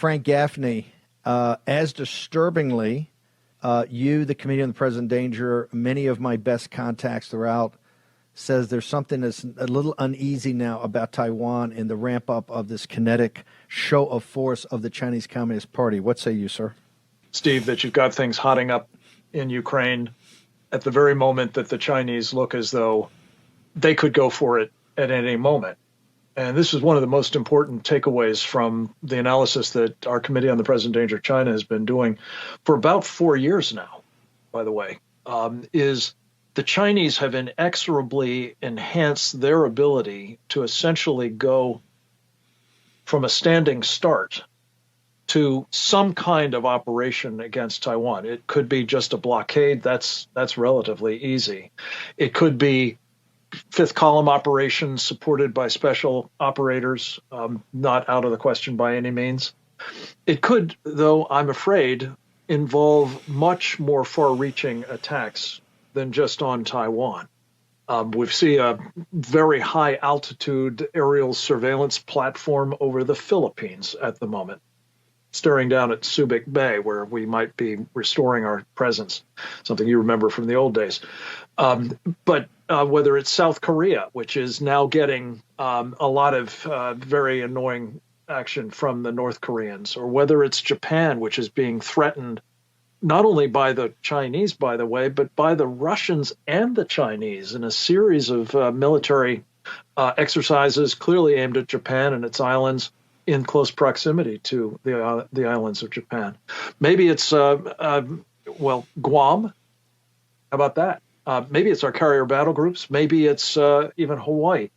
Frank Gaffney, as disturbingly, you, the Committee on the Present Danger, many of my best contacts throughout, says there's something that's a little uneasy now about Taiwan and the ramp up of this kinetic show of force of the Chinese Communist Party. What say you, sir? Steve, that you've got things hotting up in Ukraine at the very moment that the Chinese look as though they could go for it at any moment. And this is one of the most important takeaways from the analysis that our Committee on the Present Danger China has been doing for about 4 years now, by the way, is the Chinese have inexorably enhanced their ability to essentially go from a standing start to some kind of operation against Taiwan. It could be just a blockade. That's relatively easy. It could be fifth column operations supported by special operators, not out of the question by any means. It could, though, I'm afraid, involve much more far-reaching attacks than just on Taiwan. We see a very high altitude aerial surveillance platform over the Philippines at the moment, staring down at Subic Bay, where we might be restoring our presence, something you remember from the old days. But whether it's South Korea, which is now getting a lot of very annoying action from the North Koreans, or whether it's Japan, which is being threatened not only by the Chinese, by the way, but by the Russians and the Chinese in a series of military exercises clearly aimed at Japan and its islands in close proximity to the islands of Japan. Maybe it's, Guam. How about that? Maybe it's our carrier battle groups. Maybe it's even Hawaii.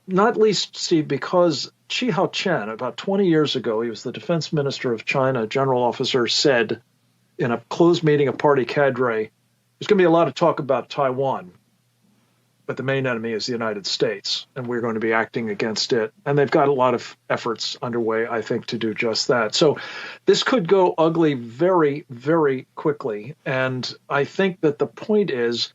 Not least, Steve, because Chi Hao-chen, about 20 years ago, he was the defense minister of China, general officer, said in a closed meeting of party cadre, there's going to be a lot of talk about Taiwan, but the main enemy is the United States, and we're going to be acting against it. And they've got a lot of efforts underway, I think, to do just that. So this could go ugly very, very quickly. And I think that the point is,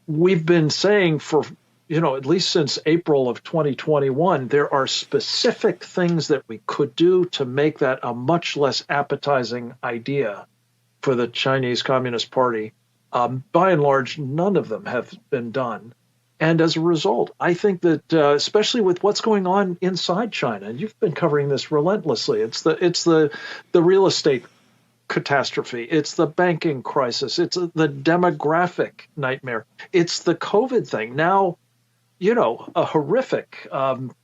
we've been saying for, at least since April of 2021, there are specific things that we could do to make that a much less appetizing idea for the Chinese Communist Party. By and large, none of them have been done. And as a result, I think that especially with what's going on inside China, and you've been covering this relentlessly, it's the real estate catastrophe, it's the banking crisis, it's the demographic nightmare, it's the COVID thing. Now, a horrific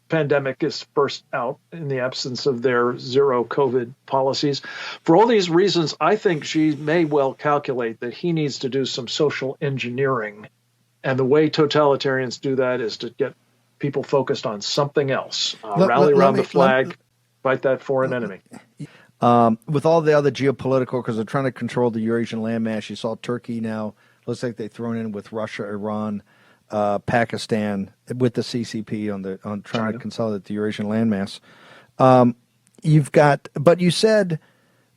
pandemic is burst out in the absence of their zero COVID policies. For all these reasons, I think Xi may well calculate that he needs to do some social engineering. And the way totalitarians do that is to get people focused on something else. Rally around the flag, fight that foreign enemy. With all the other geopolitical, because they're trying to control the Eurasian landmass, you saw Turkey now, looks like they've thrown in with Russia, Iran, Pakistan, with the CCP on trying to consolidate the Eurasian landmass. But you said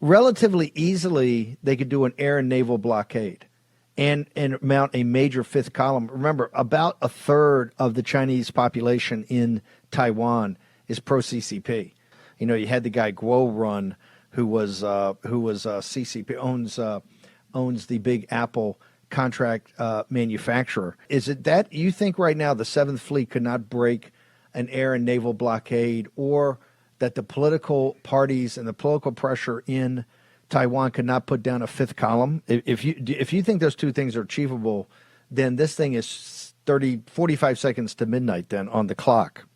relatively easily they could do an air and naval blockade and mount a major fifth column. Remember, about a third of the Chinese population in Taiwan is pro-CCP. You had the guy Guo Run, who was CCP, owns the Big Apple contract manufacturer. Is it that you think right now the Seventh Fleet could not break an air and naval blockade, or that the political parties and the political pressure in Taiwan could not put down a fifth column? If you think those two things are achievable, then this thing is 45 seconds to midnight then on the clock.